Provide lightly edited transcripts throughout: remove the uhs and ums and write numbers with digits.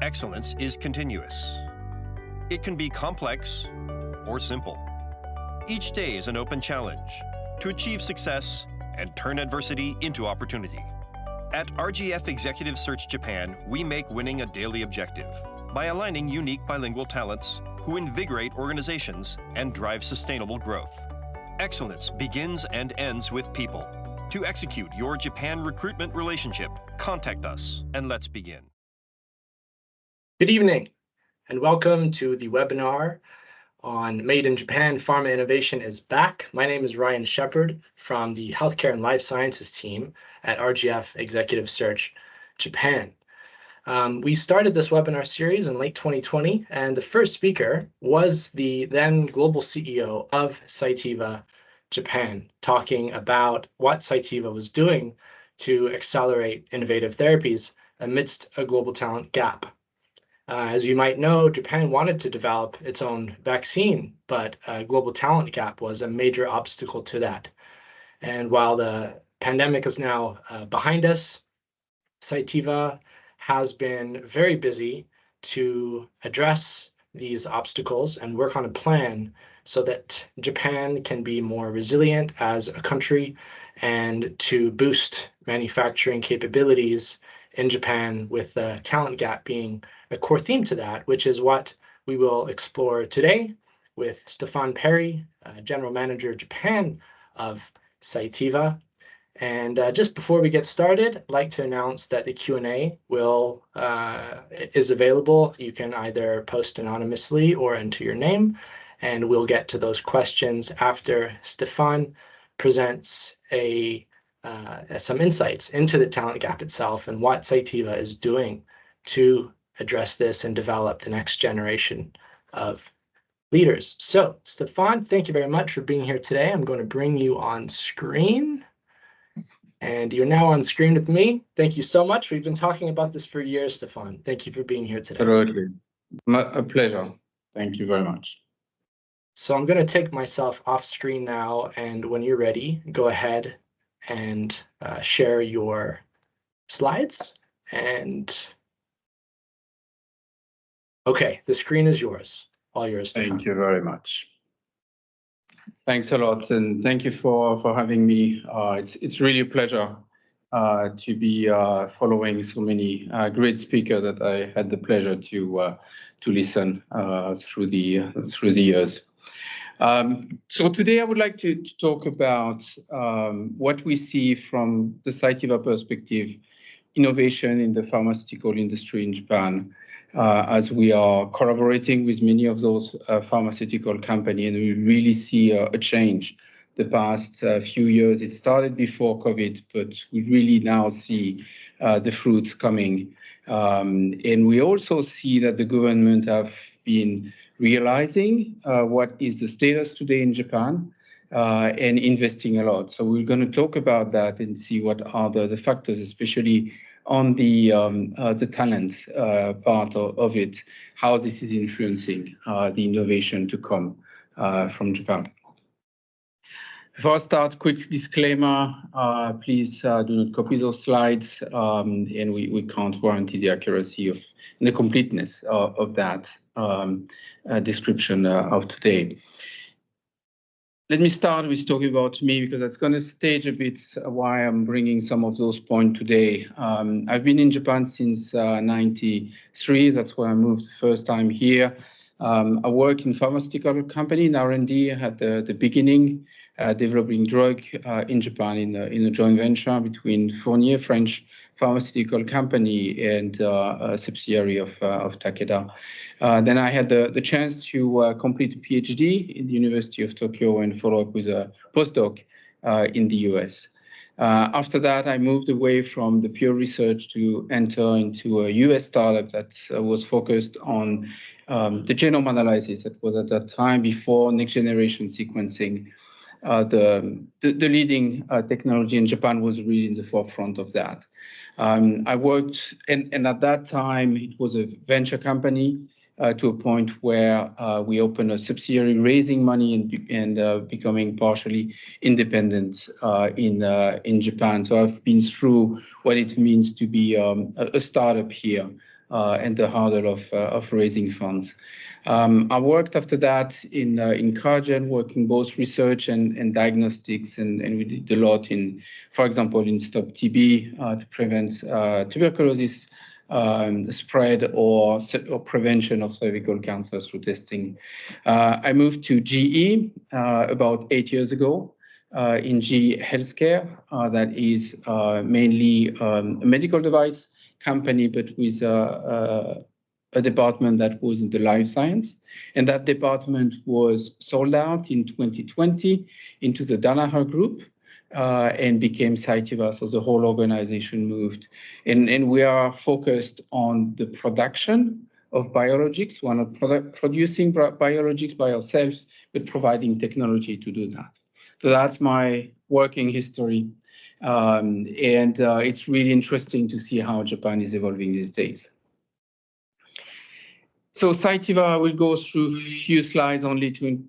Excellence is continuous. It can be complex or simple. Each day is an open challenge to achieve success and turn adversity into opportunity. At RGF Executive Search Japan, we make winning a daily objective by aligning unique bilingual talents who invigorate organizations and drive sustainable growth. Excellence begins and ends with people. To execute your Japan recruitment relationship, contact us and let's begin. Good evening and welcome to the webinar on Made in Japan Pharma Innovation is Back. My name is Ryan Shepard from the Healthcare and Life Sciences team at RGF Executive Search Japan. We started this webinar series in late 2020, and the first speaker was the then global CEO of Cytiva Japan, talking about what Cytiva was doing to accelerate innovative therapies amidst a global talent gap. As you might know, Japan wanted to develop its own vaccine, but a global talent gap was a major obstacle to that. And while the pandemic is now behind us, Cytiva has been very busy to address these obstacles and work on a plan so that Japan can be more resilient as a country and to boost manufacturing capabilities in Japan, with the talent gap being a core theme to that, which is what we will explore today with Stephane Perrey, General Manager Japan of Cytiva. And just before we get started, I'd like to announce that the Q&A is available. You can either post anonymously or enter your name, and we'll get to those questions after Stephane presents some insights into the talent gap itself and what Cytiva is doing to address this and develop the next generation of leaders. So, Stephane, thank you very much for being here today. I'm going to bring you on screen. And you're now on screen with me. Thank you so much. We've been talking about this for years, Stephane. Thank you for being here today. Absolutely. A pleasure. Thank you very much. So I'm going to take myself off screen now, and when you're ready, go ahead and share your slides. And okay, the screen is yours. All yours, Stephane. Thank you very much. Thanks a lot, and thank you for having me. It's really a pleasure to be following so many great speakers that I had the pleasure to listen through the years. So today I would like to talk about what we see from the Cytiva perspective, innovation in the pharmaceutical industry in Japan, as we are collaborating with many of those pharmaceutical companies, and we really see a change the past few years. It started before COVID, but we really now see the fruits coming. And we also see that the government have been realizing what is the status today in Japan and investing a lot. So we're going to talk about that and see what are the factors, especially on the talent part of it, how this is influencing the innovation to come from Japan. Before I start, quick disclaimer, please do not copy those slides, and we can't guarantee the accuracy and the completeness of that description of today. Let me start with talking about me, because that's going to stage a bit why I'm bringing some of those points today. I've been in Japan since '93. That's where I moved the first time here. I work in pharmaceutical company in R&D at the beginning, developing drug in Japan in a joint venture between Fournier, French pharmaceutical company, and a subsidiary of Takeda. Then I had the chance to complete a PhD in the University of Tokyo and follow up with a postdoc in the US. After that, I moved away from the pure research to enter into a US startup that was focused on the genome analysis. That was at that time before next generation sequencing. The leading technology in Japan was really in the forefront of that. I worked, and at that time, it was a venture company to a point where we opened a subsidiary, raising money and becoming partially independent in Japan. So I've been through what it means to be a startup here and the hurdle of raising funds. I worked after that in Cargen, working both research and diagnostics, and we did a lot in, for example, in Stop TB to prevent tuberculosis spread or prevention of cervical cancer through testing. I moved to GE about 8 years ago. In GE Healthcare, that is mainly a medical device company, but with a department that was in the life science. And that department was sold out in 2020 into the Danaher Group and became Cytiva. So the whole organization moved. And we are focused on the production of biologics. We're not producing biologics by ourselves, but providing technology to do that. So that's my working history. And it's really interesting to see how Japan is evolving these days. So Cytiva, I will go through a few slides only to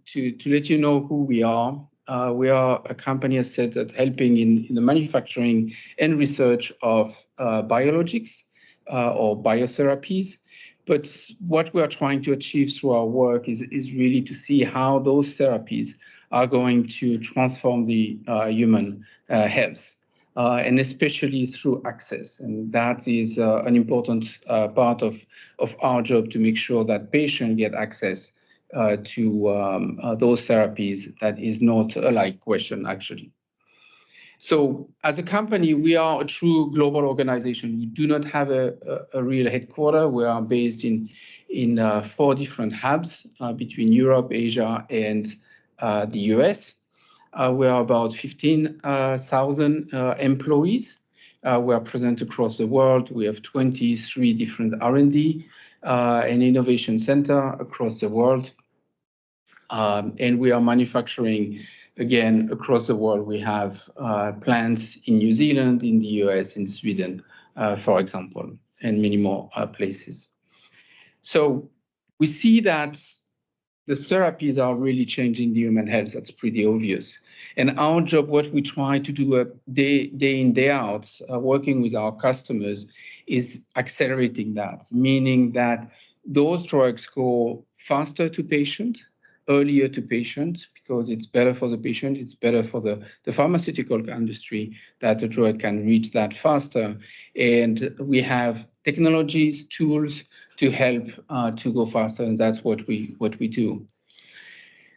let you know who we are. We are a company, as said, that helping in the manufacturing and research of biologics or biotherapies. But what we are trying to achieve through our work is really to see how those therapies are going to transform the human health. And especially through access. And that is an important part of our job, to make sure that patients get access to those therapies. That is not a light question, actually. So as a company, we are a true global organization. We do not have a real headquarter. We are based in 4 different hubs between Europe, Asia, and the US. We are about 15,000 employees. We are present across the world. We have 23 different R&D and innovation centers across the world. And we are manufacturing, again, across the world. We have plants in New Zealand, in the US, in Sweden, for example, and many more places. So we see that the therapies are really changing the human health. That's pretty obvious. And our job, what we try to do day in, day out, working with our customers, is accelerating that, meaning that those drugs go faster to patient, earlier to patient, because it's better for the patient, it's better for the pharmaceutical industry that the drug can reach that faster. And we have technologies, tools to help to go faster, and that's what we do.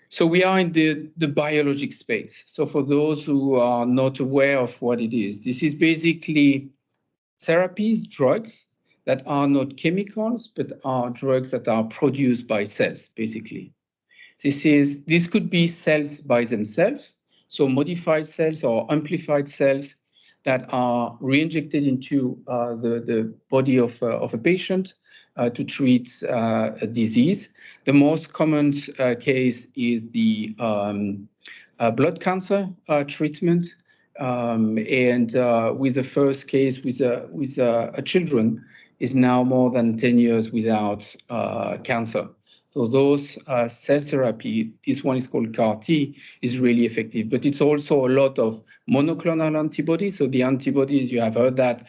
So we are in the biologic space. So for those who are not aware of what it is, this is basically therapies, drugs that are not chemicals, but are drugs that are produced by cells, basically. This could be cells by themselves, so modified cells or amplified cells that are re-injected into the body of a patient to treat a disease. The most common case is the blood cancer treatment, and with the first case with children is now more than 10 years without cancer. So those cell therapy, this one is called CAR-T, is really effective. But it's also a lot of monoclonal antibodies. So the antibodies, you have heard that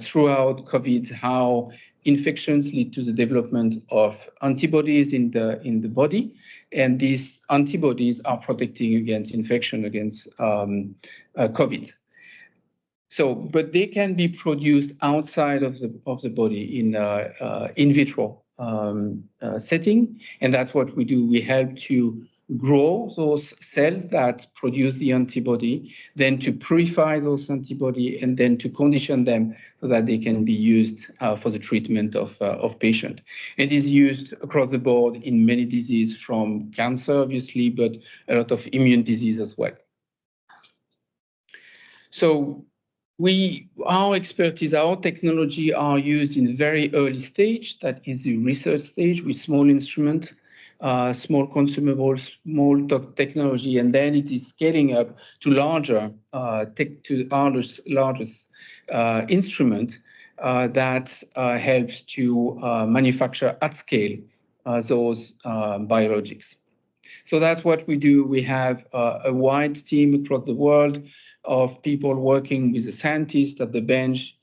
throughout COVID, how infections lead to the development of antibodies in the body. And these antibodies are protecting against infection, against COVID. So, but they can be produced outside of the body in vitro setting, and that's what we do. We help to grow those cells that produce the antibody, then to purify those antibody, and then to condition them so that they can be used for the treatment of patient. It is used across the board in many diseases, from cancer, obviously, but a lot of immune disease as well. So our expertise, our technology are used in very early stage, that is the research stage, with small instrument, small consumables, small technology, and then it is scaling up to larger largest instrument that helps to manufacture at scale those biologics. So that's what we do. We have a wide team across the world of people working with the scientists at the bench,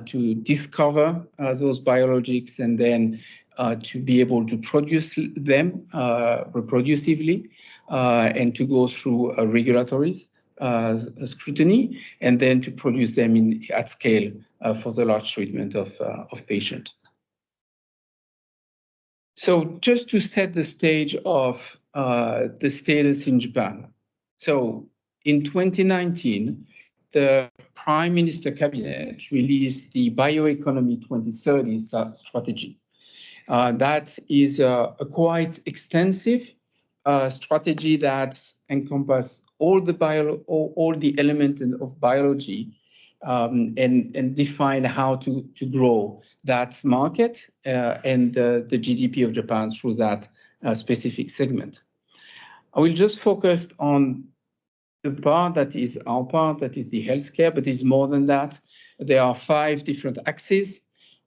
to discover those biologics and then to be able to produce them reproducively and to go through regulatory scrutiny and then to produce them at scale for the large treatment of patients. So just to set the stage of the status in Japan. So in 2019, the Prime Minister Cabinet released the Bioeconomy 2030 strategy. That is a quite extensive strategy that encompasses all the elements of biology and define how to grow that market and the GDP of Japan through that specific segment. I will just focus on the part that is our part, that is the healthcare, but it's more than that. There are 5 different axes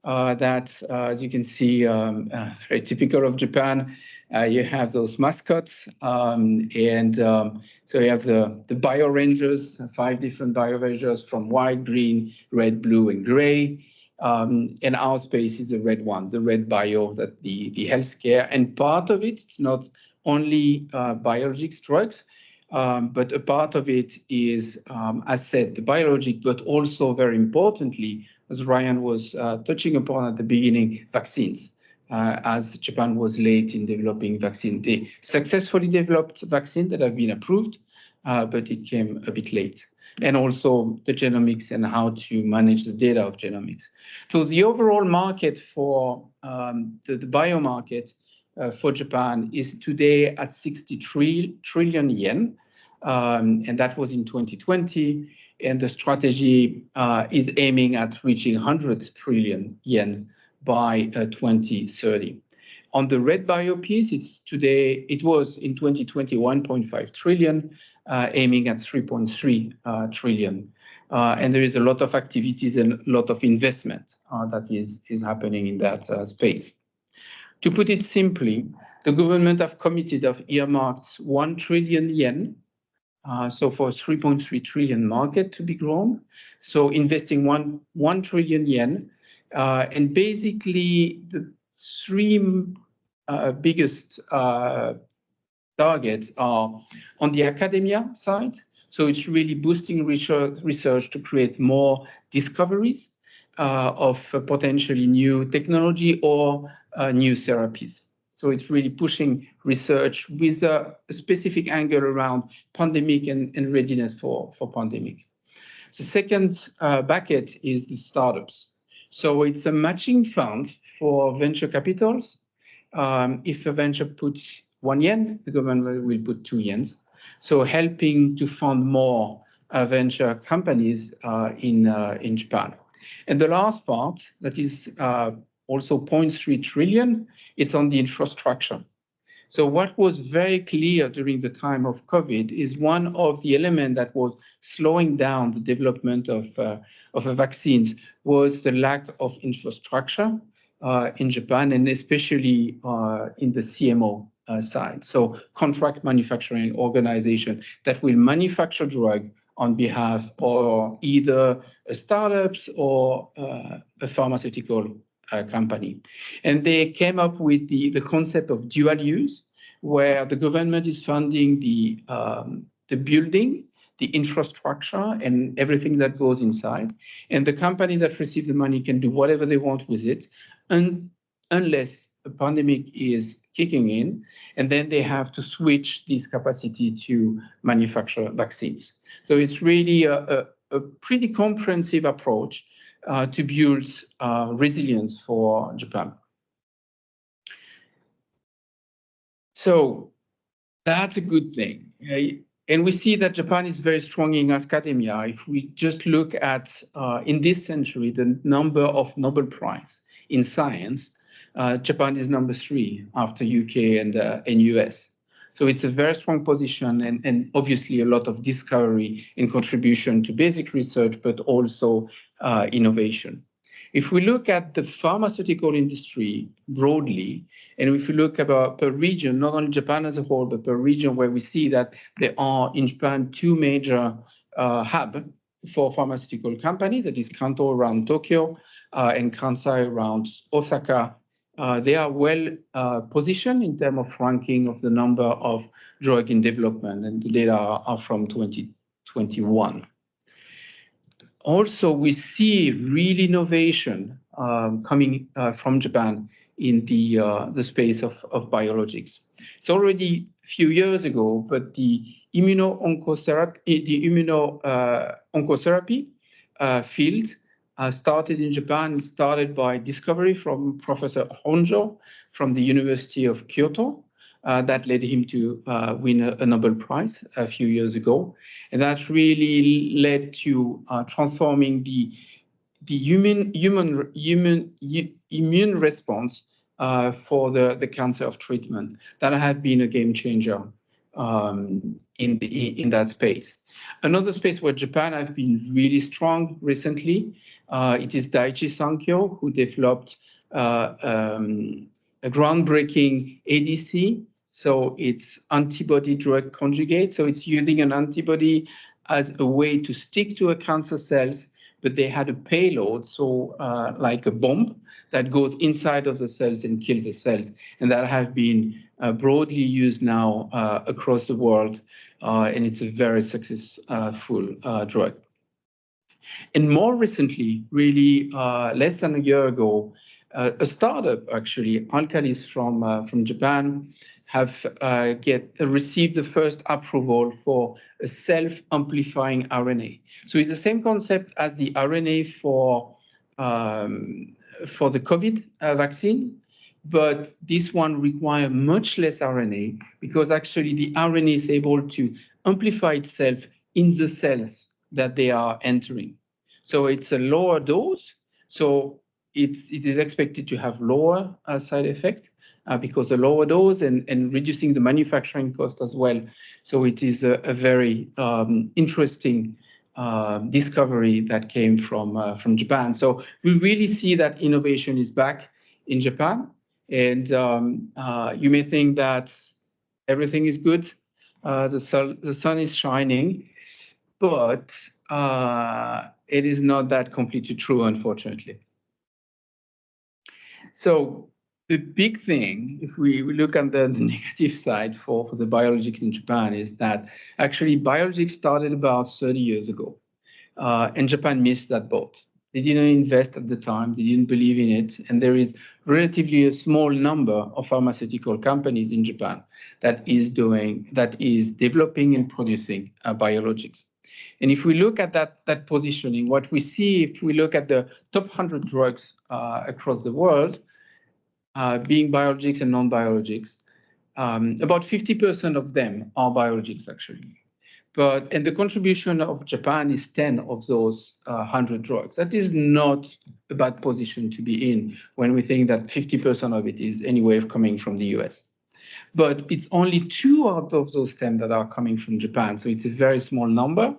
that, as you can see, very typical of Japan. You have those mascots, so you have the bio rangers, 5 different bio rangers from white, green, red, blue, and gray. And our space is the red one, the red bio, that the healthcare. And part of it's not only biologics drugs, but a part of it is, as said, the biologic, but also very importantly, as Ryan was touching upon at the beginning, vaccines. As Japan was late in developing vaccine, they successfully developed vaccines that have been approved, but it came a bit late. And also the genomics and how to manage the data of genomics. So the overall market for the bio market for Japan is today at 63 trillion yen, and that was in 2020. And the strategy is aiming at reaching 100 trillion yen by 2030. On the red bio piece, it was in 2020 1.5 trillion, aiming at 3.3 trillion. And there is a lot of activities and a lot of investment that is happening in that space. To put it simply, the government have earmarked 1 trillion yen, so for 3.3 trillion market to be grown. So investing 1 trillion yen, and basically the 3 biggest targets are on the academia side. So it's really boosting research to create more discoveries of potentially new technology or new therapies. So it's really pushing research with a specific angle around pandemic and readiness for pandemic. The second bucket is the startups. So it's a matching fund for venture capitals. If a venture puts 1 yen, the government will put 2 yens. So helping to fund more venture companies in Japan. And the last part, that is also 0.3 trillion, it's on the infrastructure. So what was very clear during the time of COVID is one of the elements that was slowing down the development of vaccines was the lack of infrastructure in Japan, and especially in the CMO side. So contract manufacturing organization that will manufacture drug on behalf of either startups or a pharmaceutical company. And they came up with the concept of dual use, where the government is funding the building, the infrastructure, and everything that goes inside. And the company that receives the money can do whatever they want with it, unless a pandemic is kicking in, and then they have to switch this capacity to manufacture vaccines. So it's really a pretty comprehensive approach to build resilience for Japan. So that's a good thing. And we see that Japan is very strong in academia. If we just look at, in this century, the number of Nobel Prize in science, Japan is number 3 after UK and US. So it's a very strong position and obviously a lot of discovery and contribution to basic research, but also innovation. If we look at the pharmaceutical industry broadly, and if we look about per region, not only Japan as a whole, but per region, where we see that there are in Japan 2 major hubs. for pharmaceutical company, that is Kanto around Tokyo and Kansai around Osaka. They are well positioned in terms of ranking of the number of drug in development, and the data are from 2021. Also, we see real innovation coming from Japan in the space of biologics. It's already a few years ago, but the immuno-oncotherapy field started in Japan, started by discovery from Professor Honjo from the University of Kyoto. That led him to win a Nobel Prize a few years ago. And that really led to transforming the immune response for the cancer of treatment. That has been a game changer in that space. Another space where Japan has been really strong recently, it is Daiichi Sankyo, who developed a groundbreaking ADC. So it's antibody drug conjugate. So it's using an antibody as a way to stick to a cancer cells, but they had a payload, so like a bomb that goes inside of the cells and kill the cells. And that have been broadly used now across the world, and it's a very successful drug. And more recently, really less than a year ago, a startup actually, Alcalis from Japan, have received the first approval for a self-amplifying RNA. So it's the same concept as the RNA for the COVID vaccine, but this one requires much less RNA because actually the RNA is able to amplify itself in the cells that they are entering. So it's a lower dose. So it is expected to have lower side effect because a lower dose and reducing the manufacturing cost as well. So it is a very interesting discovery that came from Japan. So we really see that innovation is back in Japan. And you may think that everything is good. The sun is shining, but it is not that completely true, unfortunately. So the big thing, if we look on the negative side for the biologics in Japan, is that actually biologics started about 30 years ago, and Japan missed that boat. They didn't invest at the time, they didn't believe in it, and there is relatively a small number of pharmaceutical companies in Japan that is developing and producing biologics. And if we look at that positioning, what we see, if we look at the top 100 drugs across the world, being biologics and non-biologics, about 50% of them are biologics actually. And the contribution of Japan is 10 of those 100 drugs. That is not a bad position to be in when we think that 50% of it is anyway coming from the US. But it's only 2 out of those 10 that are coming from Japan. So it's a very small number,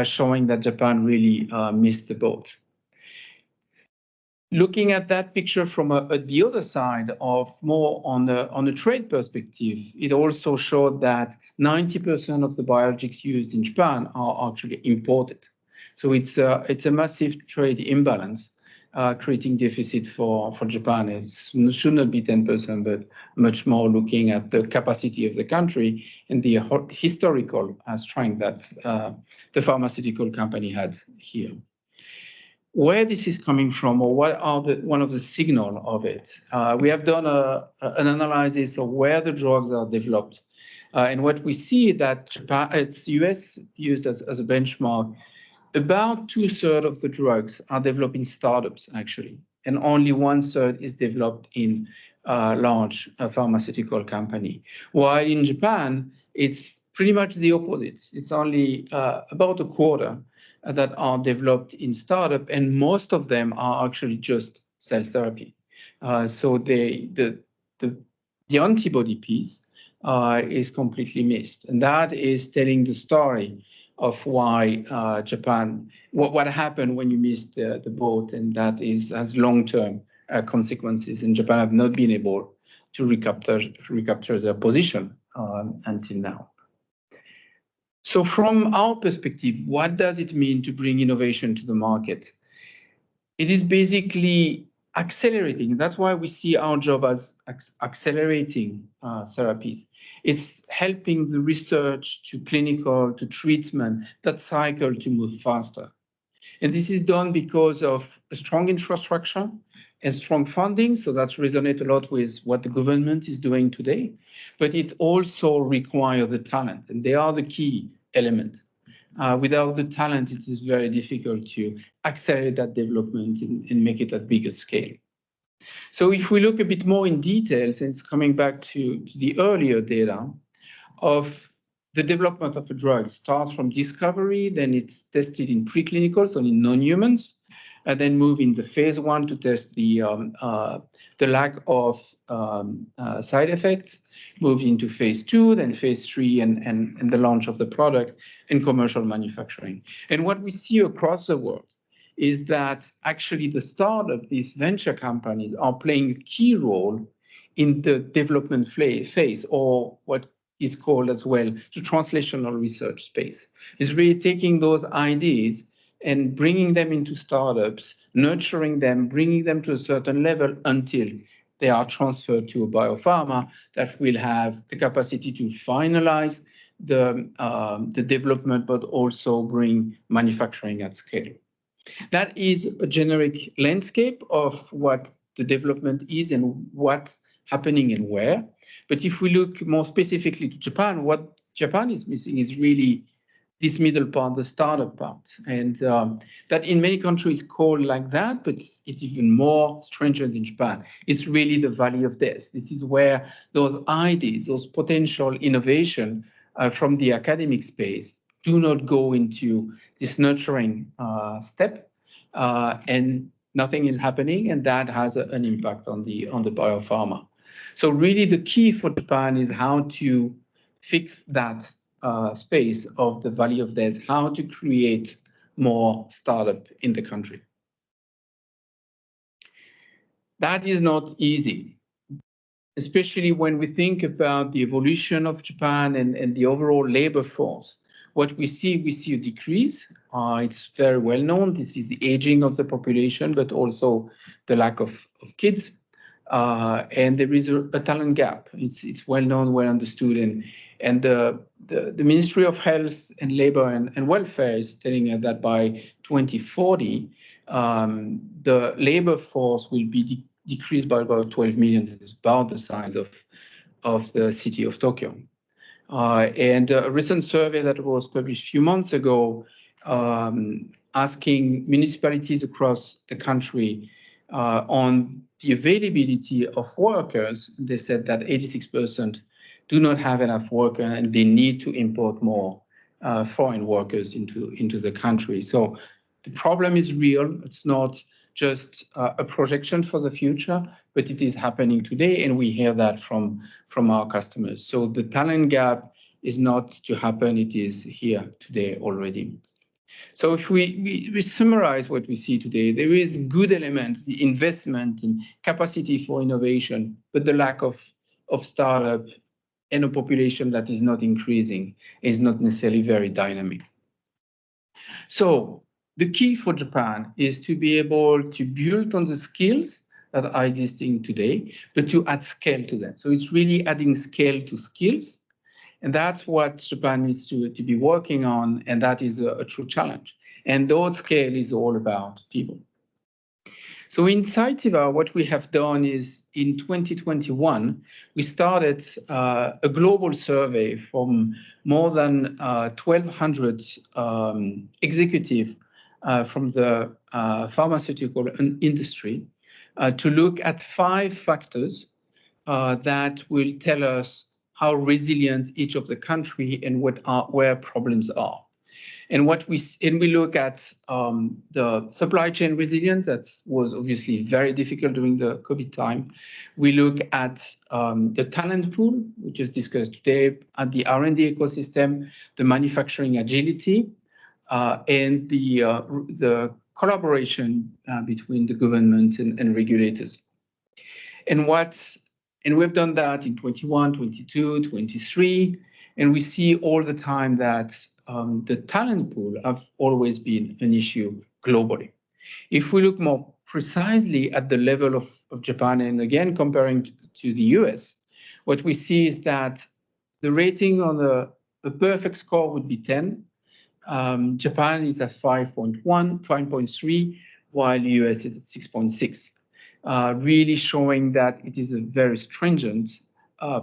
showing that Japan really missed the boat. Looking at that picture from the other side of more on a trade perspective, it also showed that 90% of the biologics used in Japan are actually imported. So it's a massive trade imbalance, creating deficit for Japan. It should not be 10%, but much more looking at the capacity of the country and the historical strength that the pharmaceutical company had here. Where this is coming from, or what are one of the signals of it? We have done an analysis of where the drugs are developed. And what we see that Japan, it's US used as a benchmark, about 2/3 of the drugs are developed in startups, actually. And only 1/3 is developed in large pharmaceutical company. While in Japan, it's pretty much the opposite. It's only about a quarter that are developed in startup, and most of them are actually just cell therapy. So the antibody piece is completely missed, and that is telling the story of why Japan, what happened when you missed the boat, and that has long-term consequences. And Japan have not been able to recapture their position until now. So from our perspective, what does it mean to bring innovation to the market? It is basically accelerating. That's why we see our job as accelerating therapies. It's helping the research to clinical to treatment, that cycle to move faster. And this is done because of a strong infrastructure and strong funding. So that resonates a lot with what the government is doing today. But it also requires the talent, and they are the key element. Without the talent, it is very difficult to accelerate that development and make it at bigger scale. So if we look a bit more in details, and it's coming back to the earlier data of the development of a drug, starts from discovery, then it's tested in preclinical, so in non-humans, and then move in the phase 1 to test the lack of side effects, move into phase 2, then phase 3, and the launch of the product in commercial manufacturing. And what we see across the world is that actually the startup, these venture companies, are playing a key role in the development phase, or what is called as well the translational research space. It's really taking those ideas and bringing them into startups, nurturing them, bringing them to a certain level until they are transferred to a biopharma that will have the capacity to finalize the development, but also bring manufacturing at scale. That is a generic landscape of what the development is and what's happening and where. But if we look more specifically to Japan, what Japan is missing is really this middle part, the startup part. And that in many countries called like that, but it's even more stringent in Japan. It's really the valley of death. This is where those ideas, those potential innovation from the academic space do not go into this nurturing step, and nothing is happening, and that has an impact on the biopharma. So really the key for Japan is how to fix that space of the valley of death, how to create more startup in the country. That is not easy, especially when we think about the evolution of Japan and the overall labor force. What we see a decrease. It's very well known. This is the aging of the population, but also the lack of kids. And there is a talent gap. It's well known, well understood, and the Ministry of Health and Labor and Welfare is telling us that by 2040, the labor force will be decreased by about 12 million. This is about the size of the city of Tokyo. And a recent survey that was published a few months ago asking municipalities across the country on the availability of workers, they said that 86% do not have enough workers and they need to import more foreign workers into the country. So the problem is real. It's not just a projection for the future, but it is happening today, and we hear that from our customers. So the talent gap is not to happen, it is here today already. So if we summarize what we see today, there is good elements, the investment in capacity for innovation, but the lack of startup and a population that is not increasing is not necessarily very dynamic. So the key for Japan is to be able to build on the skills that are existing today, but to add scale to them. So it's really adding scale to skills. And that's what Japan needs to be working on, and that is a true challenge. And those scale is all about people. So in Cytiva, what we have done is in 2021, we started a global survey from more than 1,200 executives from the pharmaceutical industry to look at 5 factors that will tell us how resilient each of the country and where problems are. And we look at the supply chain resilience. That was obviously very difficult during the COVID time. We look at the talent pool, which is discussed today, at the R&D ecosystem, the manufacturing agility, and the collaboration between the government and regulators. And we've done that in 21, 22, 23. And we see all the time that the talent pool have always been an issue globally. If we look more precisely at the level of Japan, and again, comparing to the US, what we see is that the rating on a perfect score would be 10. Japan is at 5.1, 5.3, while the US is at 6.6, really showing that it is a very stringent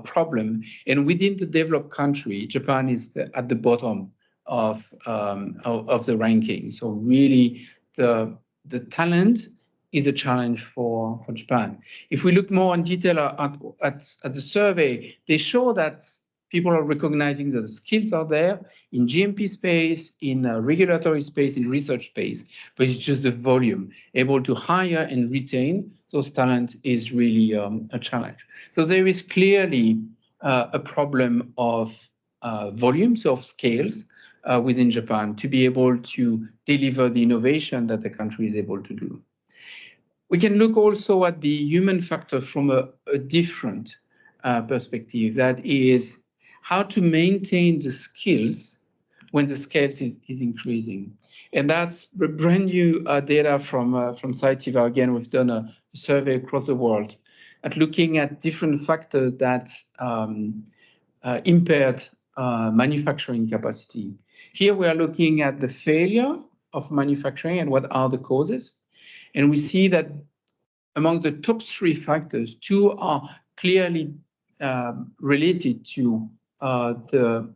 problem. And within the developed country, Japan is at the bottom of the ranking. So really, the talent is a challenge for Japan. If we look more in detail at the survey, they show that people are recognizing that the skills are there in GMP space, in regulatory space, in research space, but it's just the volume. Able to hire and retain those talent is really a challenge. So there is clearly a problem of volumes, of scales within Japan to be able to deliver the innovation that the country is able to do. We can look also at the human factor from a different perspective, that is how to maintain the skills when the scale is increasing. And that's brand new data from Cytiva. Again, we've done a survey across the world at looking at different factors that impaired manufacturing capacity. Here we are looking at the failure of manufacturing and what are the causes. And we see that among the top 3 factors, 2 are clearly related to the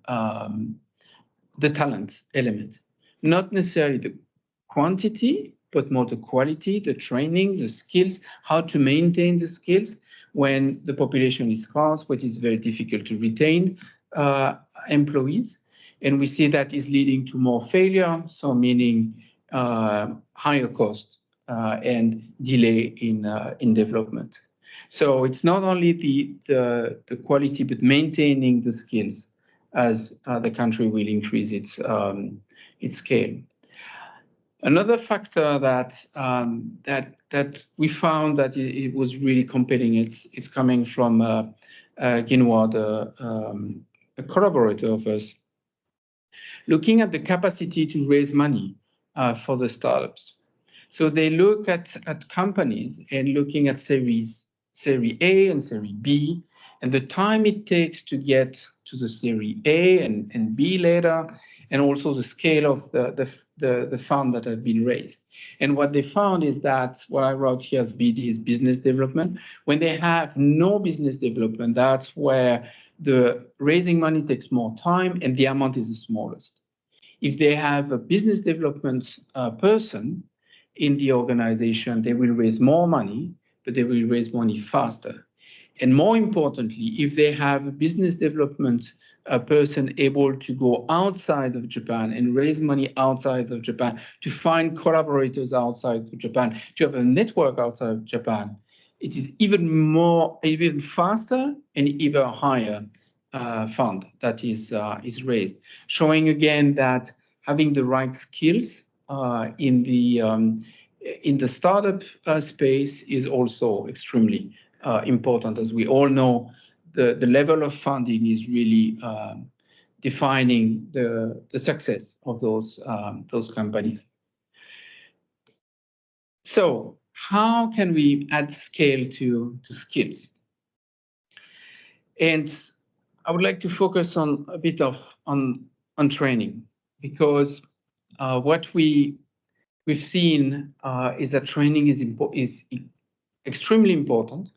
talent element. Not necessarily the quantity, but more the quality, the training, the skills, how to maintain the skills when the population is scarce, which is very difficult to retain employees. And we see that is leading to more failure, so meaning higher cost and delay in development. So it's not only the quality, but maintaining the skills as the country will increase its scale. Another factor that we found that it was really compelling. It's coming from Ginward, a collaborator of us, looking at the capacity to raise money for the startups. So they look at companies and looking at Series A and Series B, and the time it takes to get to the Series A and B later, and also the scale of the fund that have been raised. And what they found is that what I wrote here as BD is business development. When they have no business development, that's where the raising money takes more time and the amount is the smallest. If they have a business development person in the organization, they will raise more money, but they will raise money faster. And more importantly, if they have a business development person able to go outside of Japan and raise money outside of Japan, to find collaborators outside of Japan, to have a network outside of Japan, it is even faster and even higher fund that is raised, showing again that having the right skills in the startup space is also extremely important. As we all know, the level of funding is really defining the success of those companies. So how can we add scale to skills? And I would like to focus on a bit on training, because what we've seen is that training is extremely important,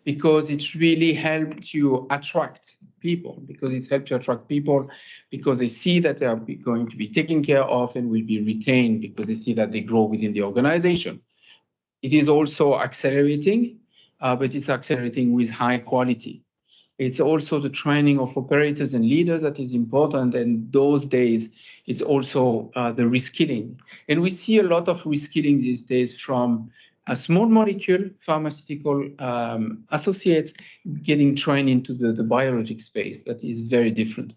because it's really helped you attract people, because they see that they are going to be taken care of and will be retained, because they see that they grow within the organization. It is also accelerating, but it's accelerating with high quality. It's also the training of operators and leaders that is important. And those days, it's also the reskilling. And we see a lot of reskilling these days from a small molecule pharmaceutical associates getting trained into the biologic space. That is very different.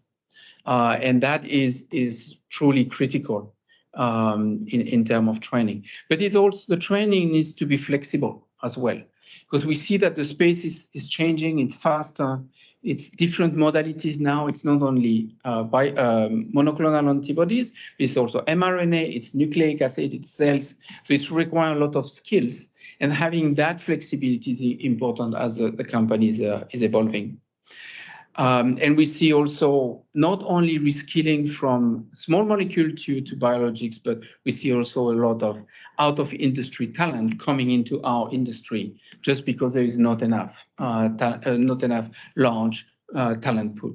And that is truly critical in terms of training. But it's also, the training needs to be flexible as well, because we see that the space is changing, it's faster, It's different modalities now. It's not only monoclonal antibodies, it's also mRNA, it's nucleic acid, it's cells. So it's require a lot of skills. And having that flexibility is important as the company is evolving. And we see also not only reskilling from small molecule to biologics, but we see also a lot of out of industry talent coming into our industry just because there is not enough large talent pool.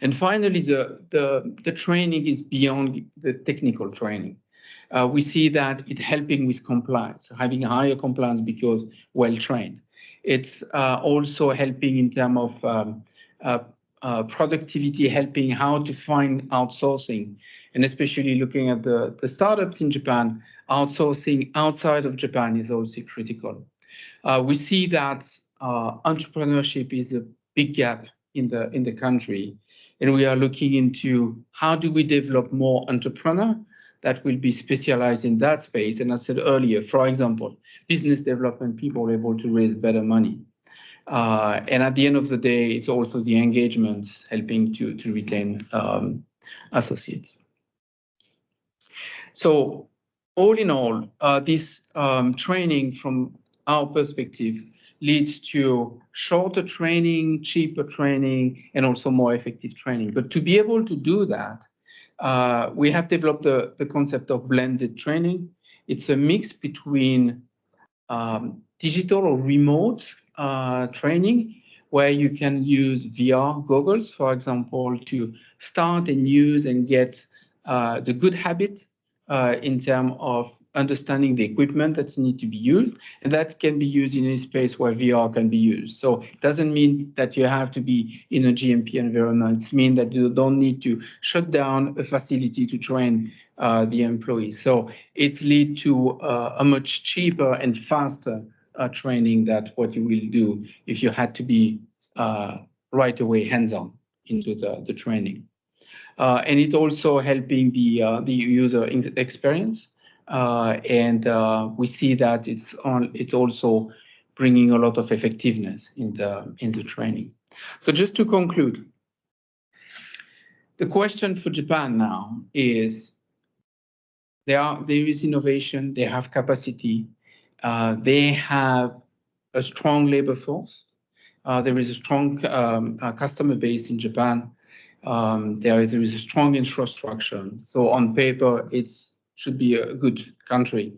And finally, the training is beyond the technical training. We see that it helping with compliance, having a higher compliance because well trained. It's also helping in terms of productivity, helping how to find outsourcing, and especially looking at the startups in Japan, outsourcing outside of Japan is also critical. We see that entrepreneurship is a big gap in the country, and we are looking into how do we develop more entrepreneurs that will be specialized in that space. And as I said earlier, for example, business development people are able to raise better money. And at the end of the day, it's also the engagement helping to retain associates. So all in all, this training from our perspective leads to shorter training, cheaper training, and also more effective training. But to be able to do that, we have developed the concept of blended training. It's a mix between digital or remote training, where you can use VR goggles, for example, to start and use and get the good habit in terms of understanding the equipment that need to be used, and that can be used in a space where VR can be used. So it doesn't mean that you have to be in a GMP environment. It means that you don't need to shut down a facility to train the employees. So it's lead to a much cheaper and faster training than what you will do if you had to be right away hands-on into the training. And it also helping the user experience. And we see that it's also bringing a lot of effectiveness in the training. So just to conclude, the question for Japan now is there is innovation, they have capacity, they have a strong labor force, there is a strong customer base in Japan, there is a strong infrastructure. So on paper, it should be a good country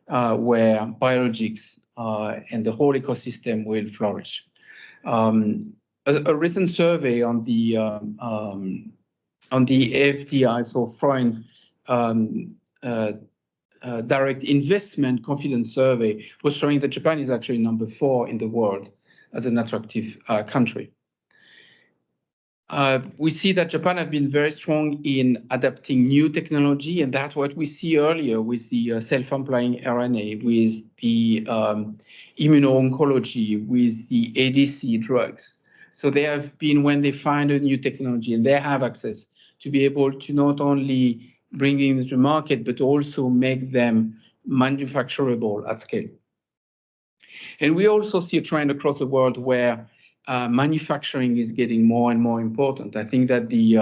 where biologics and the whole ecosystem will flourish. A recent survey on the FDI, so foreign direct investment confidence survey, was showing that Japan is actually number 4 in the world as an attractive country. We see that Japan has been very strong in adapting new technology, and that's what we see earlier with the self-amplifying RNA, with the immuno-oncology, with the ADC drugs. So they have been, when they find a new technology and they have access to be able to not only bring it into the market, but also make them manufacturable at scale. And we also see a trend across the world where manufacturing is getting more and more important. I think that the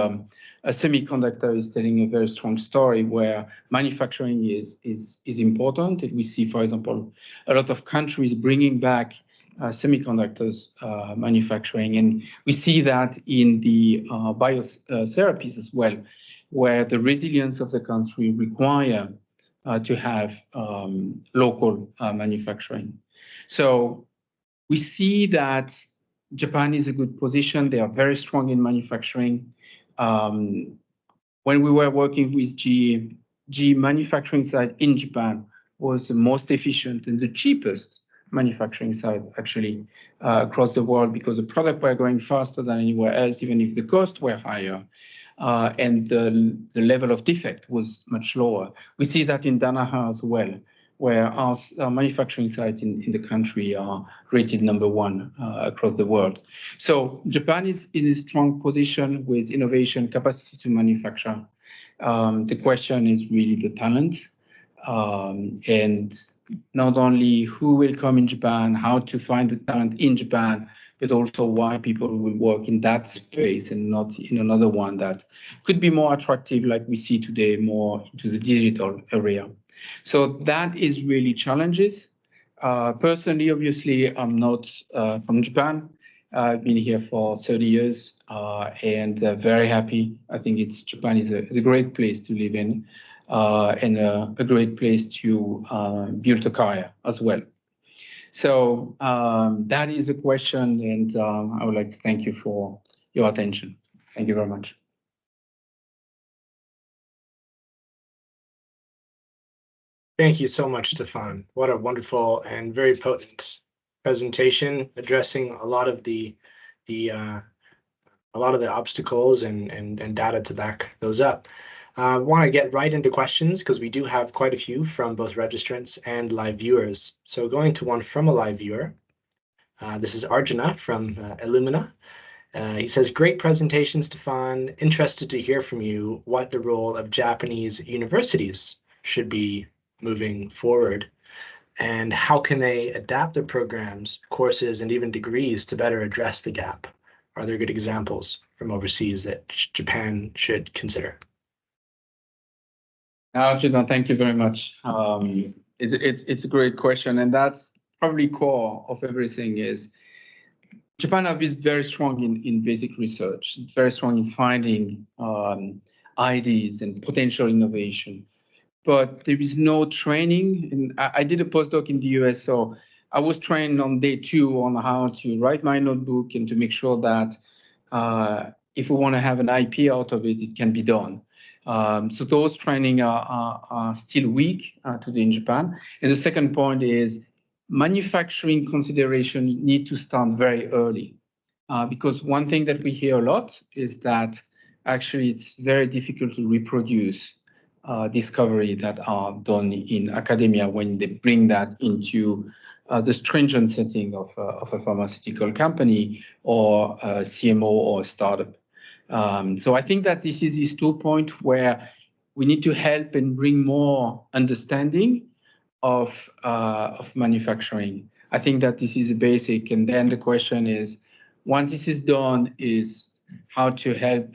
semiconductor is telling a very strong story where manufacturing is important. And we see, for example, a lot of countries bringing back semiconductors manufacturing. And we see that in the biotherapies as well, where the resilience of the country require to have local manufacturing. So we see that Japan is a good position. They are very strong in manufacturing. When we were working with GE manufacturing site in Japan was the most efficient and the cheapest manufacturing site actually across the world, because the product were going faster than anywhere else, even if the costs were higher. And the level of defect was much lower. We see that in Danaher as well, where our manufacturing sites in the country are rated number 1 across the world. So Japan is in a strong position with innovation, capacity to manufacture. The question is really the talent, and not only who will come in Japan, how to find the talent in Japan, but also why people will work in that space and not in another one that could be more attractive, like we see today, more into the digital area. So that is really challenges. Personally, obviously, I'm not from Japan. I've been here for 30 years and very happy. I think Japan is a great place to live in and a great place to build a career as well. So that is a question, and I would like to thank you for your attention. Thank you very much. Thank you so much, Stephane. What a wonderful and very potent presentation addressing a lot of the obstacles and data to back those up. I want to get right into questions because we do have quite a few from both registrants and live viewers. So going to one from a live viewer. This is Arjuna from Illumina. He says, great presentation, Stephane. Interested to hear from you what the role of Japanese universities should be moving forward, and how can they adapt their programs, courses, and even degrees to better address the gap? Are there good examples from overseas that Japan should consider? Arjuna, thank you very much. It's a great question, and that's probably core of everything is Japan is very strong in basic research, very strong in finding ideas and potential innovation. But there is no training. And I did a postdoc in the US, so I was trained on day 2 on how to write my notebook and to make sure that if we want to have an IP out of it, it can be done. So those training are still weak today in Japan. And the second point is manufacturing considerations need to start very early. Because one thing that we hear a lot is that actually it's very difficult to reproduce discovery that are done in academia when they bring that into the stringent setting of a pharmaceutical company or a CMO or a startup. So I think that this is this 2 point where we need to help and bring more understanding of manufacturing. I think that this is a basic, and then the question is, once this is done, is how to help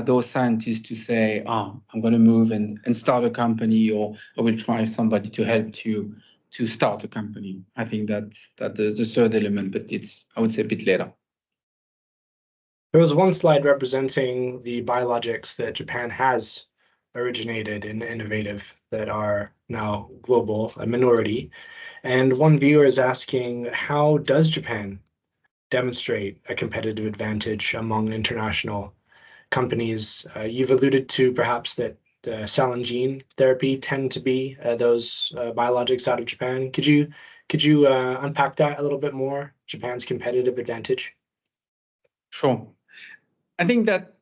those scientists to say, I'm going to move and start a company, or I will try somebody to help to start a company. I think that's the third element, but it's, I would say, a bit later. There was one slide representing the biologics that Japan has originated and innovative that are now global, a minority. And one viewer is asking, how does Japan demonstrate a competitive advantage among international companies? You've alluded to perhaps that cell and gene therapy tend to be those biologics out of Japan. Could you unpack that a little bit more, Japan's competitive advantage? Sure. I think that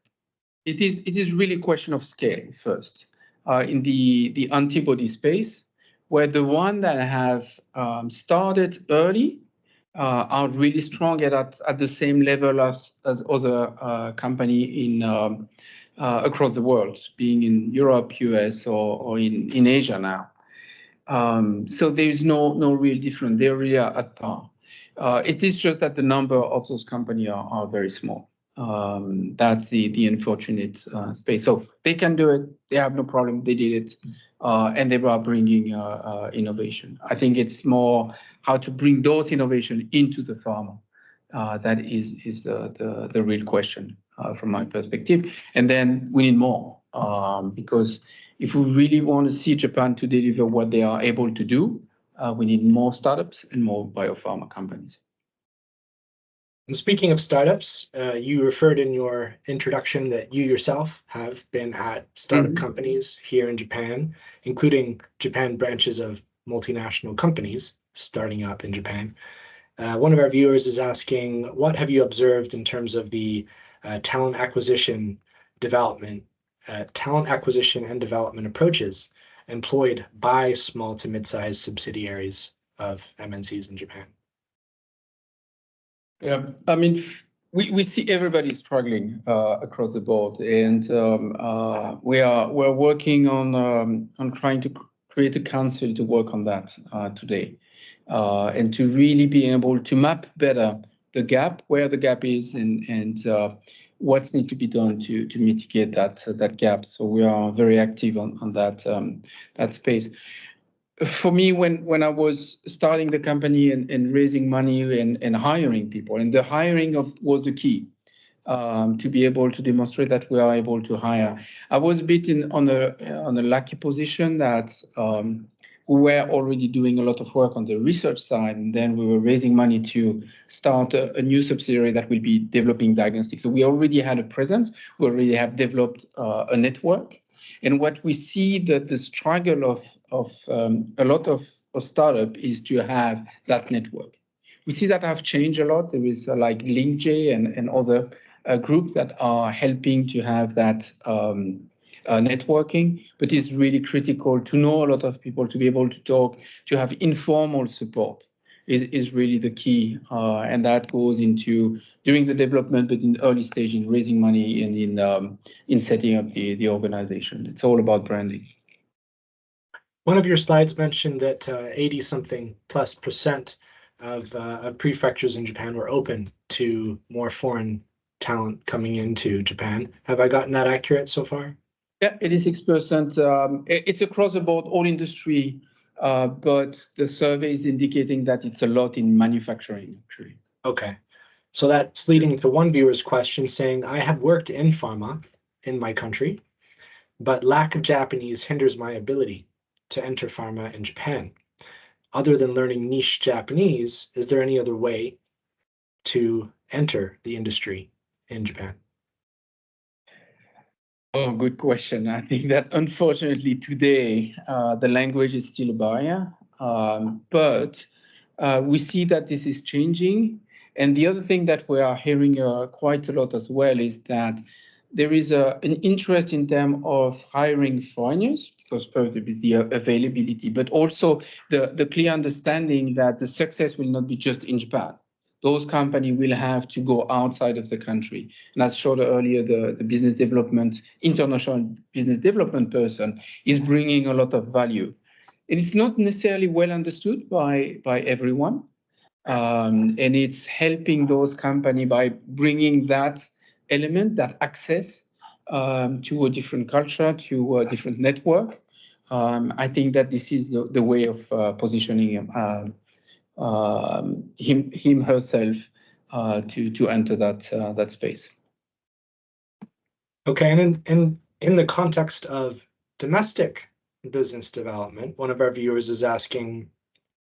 it is really a question of scale first. In the antibody space, where the one that have started early are really strong at the same level as other company in across the world, being in Europe, US, or in Asia now. So there is no real difference. They really are at par. It is just that the number of those companies are very small. That's the unfortunate space. So they can do it. They have no problem. They did it, and they are bringing innovation. I think it's more how to bring those innovation into the pharma. That is the real question from my perspective. And then we need more because if we really want to see Japan to deliver what they are able to do, we need more startups and more biopharma companies. And speaking of startups, you referred in your introduction that you yourself have been at startup companies here in Japan, including Japan branches of multinational companies starting up in Japan. One of our viewers is asking, what have you observed in terms of the talent acquisition and development approaches employed by small to mid-sized subsidiaries of MNCs in Japan? Yeah, I mean, we see everybody struggling across the board, and we're working on trying to create a council to work on that today, and to really be able to map better the gap, where the gap is, and what's need to be done to mitigate that gap. So we are very active on that space. For me, when I was starting the company and raising money and hiring people, and the hiring was the key to be able to demonstrate that we are able to hire. I was a bit on a lucky position that we were already doing a lot of work on the research side, and then we were raising money to start a new subsidiary that will be developing diagnostics. So we already had a presence. We already have developed a network. And what we see that the struggle of a lot of startup is to have that network. We see that have changed a lot. There is like LinkJ and other groups that are helping to have that networking, but it's really critical to know a lot of people, to be able to talk, to have informal support is really the key. And that goes into during the development, but in early stage in raising money and in setting up the organization. It's all about branding. One of your slides mentioned that 80-something+% of prefectures in Japan were open to more foreign talent coming into Japan. Have I gotten that accurate so far? Yeah, 86%. It's across the board, all industry, but the survey is indicating that it's a lot in manufacturing, actually. Okay. So that's leading to one viewer's question saying, I have worked in pharma in my country, but lack of Japanese hinders my ability to enter pharma in Japan. Other than learning niche Japanese, is there any other way to enter the industry in Japan? Oh, good question. I think that unfortunately today, the language is still a barrier, but we see that this is changing. And the other thing that we are hearing quite a lot as well is that there is an interest in terms of hiring foreigners, because first there is the availability, but also the clear understanding that the success will not be just in Japan. Those companies will have to go outside of the country. And as showed earlier, the business development, international business development person is bringing a lot of value. And it's not necessarily well understood by everyone. And it's helping those companies by bringing that element, that access to a different culture, to a different network. I think that this is the way of positioning him herself to enter that space. Okay, and in the context of domestic business development, one of our viewers is asking,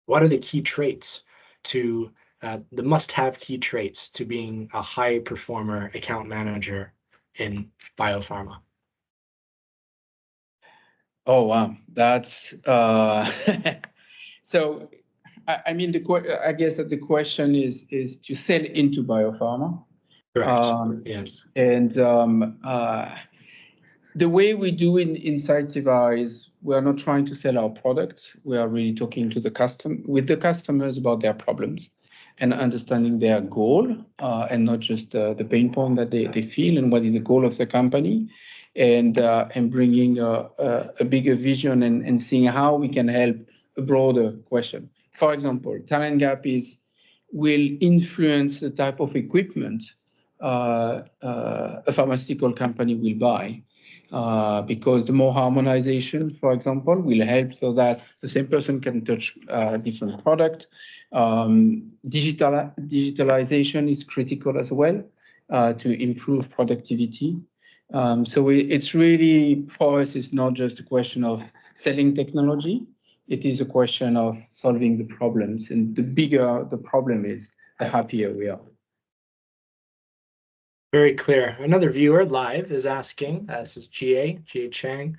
what are the key traits to the must-have key traits to being a high performer account manager in biopharma? Oh wow, that's so. I mean, I guess that the question is to sell into biopharma. Correct. Yes. And the way we do in Cytiva is we are not trying to sell our product. We are really talking to the customers about their problems and understanding their goal and not just the pain point that they feel and what is the goal of the company, and bringing a bigger vision and seeing how we can help a broader question. For example, talent gap will influence the type of equipment a pharmaceutical company will buy, because the more harmonization, for example, will help so that the same person can touch different product. Digitalization is critical as well to improve productivity. So it's really, for us, it's not just a question of selling technology. It is a question of solving the problems. And the bigger the problem is, the happier we are. Very clear. Another viewer live is asking, this is GA Chang,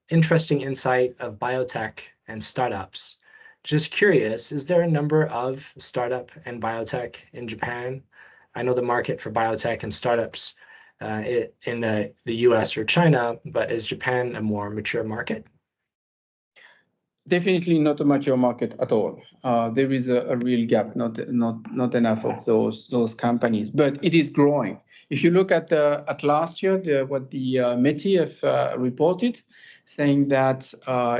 interesting insight of biotech and startups. Just curious, is there a number of startup and biotech in Japan? I know the market for biotech and startups in the US or China, but is Japan a more mature market? Definitely not a mature market at all. There is a real gap, not enough of those companies, but it is growing. If you look at last year, what the METI have reported, saying that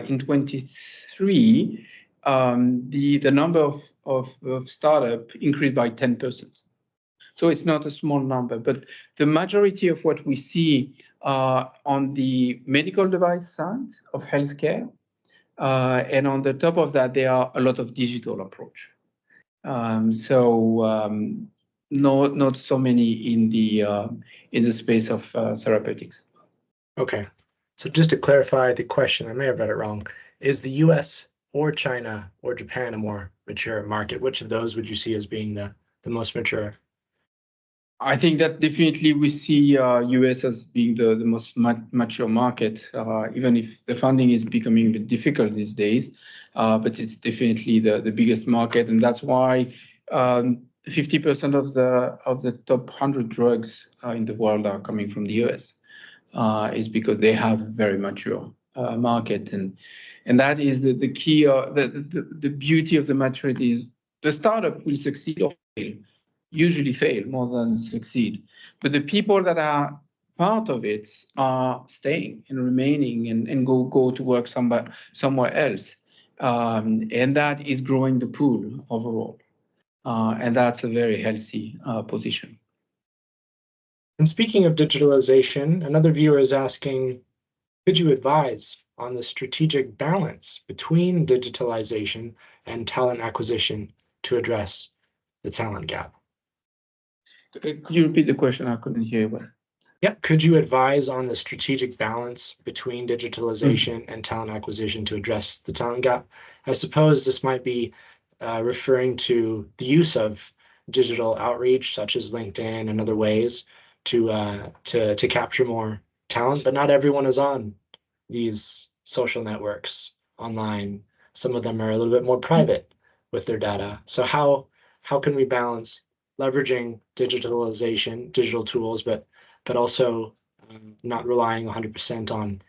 in 23, the number of startup increased by 10%. So it's not a small number, but the majority of what we see on the medical device side of healthcare, and on the top of that, there are a lot of digital approach. Not so many in the space of therapeutics. Okay. So just to clarify the question, I may have read it wrong. Is the US or China or Japan a more mature market? Which of those would you see as being the most mature? I think that definitely we see US as being the most mature market, even if the funding is becoming a bit difficult these days, but it's definitely the biggest market. And that's why 50% of the top 100 drugs in the world are coming from the US, is because they have a very mature market. And that is the key, the beauty of the maturity is the startup will succeed or fail. Usually fail more than succeed. But the people that are part of it are staying and remaining and go to work somewhere else. And that is growing the pool overall. And that's a very healthy position. And speaking of digitalization, another viewer is asking, could you advise on the strategic balance between digitalization and talent acquisition to address the talent gap? Could you repeat the question? I couldn't hear well. Yeah, could you advise on the strategic balance between digitalization and talent acquisition to address the talent gap? I suppose this might be referring to the use of digital outreach, such as LinkedIn and other ways, to capture more talent. But not everyone is on these social networks online. Some of them are a little bit more private with their data. So how can we balance leveraging digitalization, digital tools, but also not relying 100%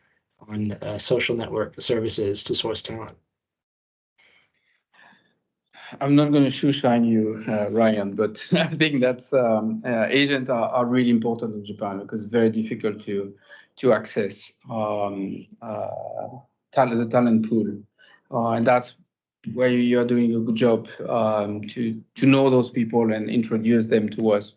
on social network services to source talent? I'm not going to shoeshine you, Ryan, but I think that's agents are really important in Japan because it's very difficult to access the talent pool, and that's where you're doing a good job to know those people and introduce them to us.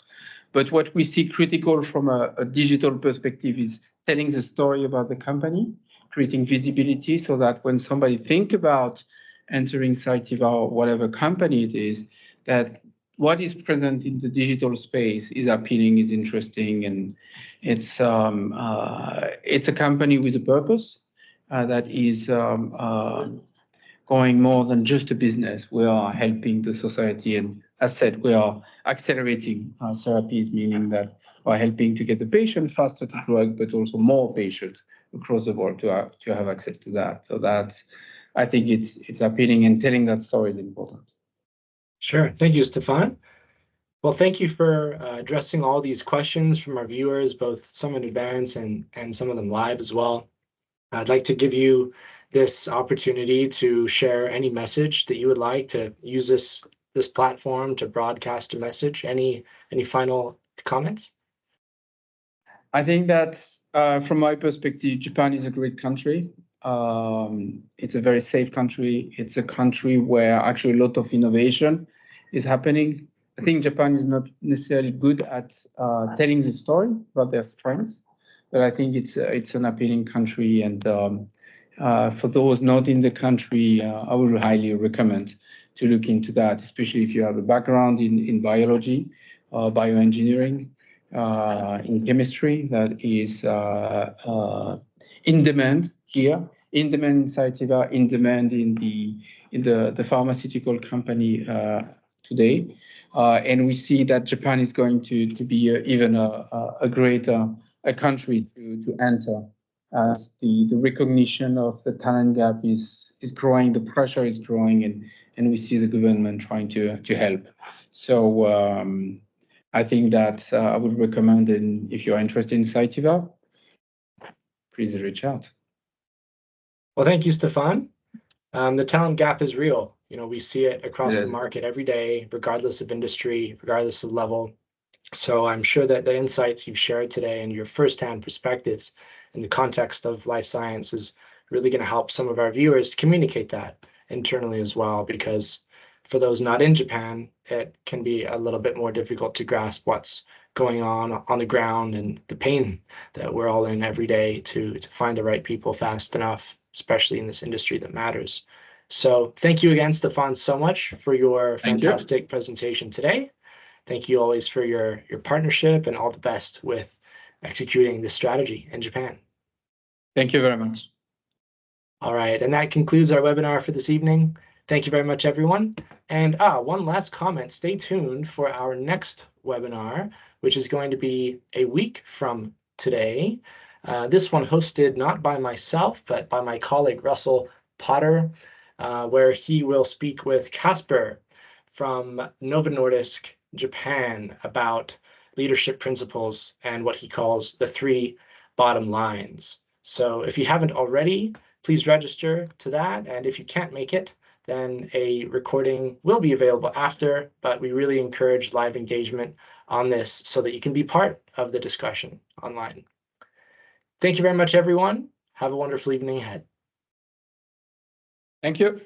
But what we see critical from a digital perspective is telling the story about the company, creating visibility so that when somebody think about entering Cytiva or whatever company it is, that what is present in the digital space is appealing, is interesting, and it's a company with a purpose that is going more than just a business. We are helping the society, and as said, we are accelerating therapies, meaning that we're helping to get the patient faster to drug, but also more patients across the world to have access to that. So that's, I think it's appealing, and telling that story is important. Sure. Thank you, Stephane. Well, thank you for addressing all these questions from our viewers, both some in advance and some of them live as well. I'd like to give you this opportunity to share any message that you would like to use this platform to broadcast a message. Any final comments? I think that from my perspective, Japan is a great country. It's a very safe country. It's a country where actually a lot of innovation is happening. I think Japan is not necessarily good at telling the story about their strengths, but I think it's an appealing country. And for those not in the country, I would highly recommend to look into that, especially if you have a background in biology, bioengineering, in chemistry, that is in demand here, in demand in Cytiva, in demand in the pharmaceutical company today. And we see that Japan is going to be even a greater country to enter, as the recognition of the talent gap is growing, the pressure is growing, and we see the government trying to help. So I think that I would recommend, and if you're interested in Cytiva, please reach out. Well, thank you, Stephane. The talent gap is real. We see it across the market every day, regardless of industry, regardless of level. So I'm sure that the insights you've shared today and your firsthand perspectives in the context of life science is really going to help some of our viewers communicate that internally as well, because for those not in Japan, it can be a little bit more difficult to grasp what's going on the ground and the pain that we're all in every day to find the right people fast enough, especially in this industry that matters. So thank you again, Stephane, so much for your fantastic presentation today. Thank you always for your partnership, and all the best with executing this strategy in Japan. Thank you very much. All right, and that concludes our webinar for this evening. Thank you very much, everyone. And one last comment, stay tuned for our next webinar, which is going to be a week from today. This one hosted not by myself, but by my colleague, Russell Potter, where he will speak with Casper from Novo Nordisk, Japan, about leadership principles and what he calls the 3 bottom lines. So if you haven't already, please register to that. And if you can't make it, then a recording will be available after, but we really encourage live engagement on this so that you can be part of the discussion online. Thank you very much, everyone. Have a wonderful evening ahead. Thank you.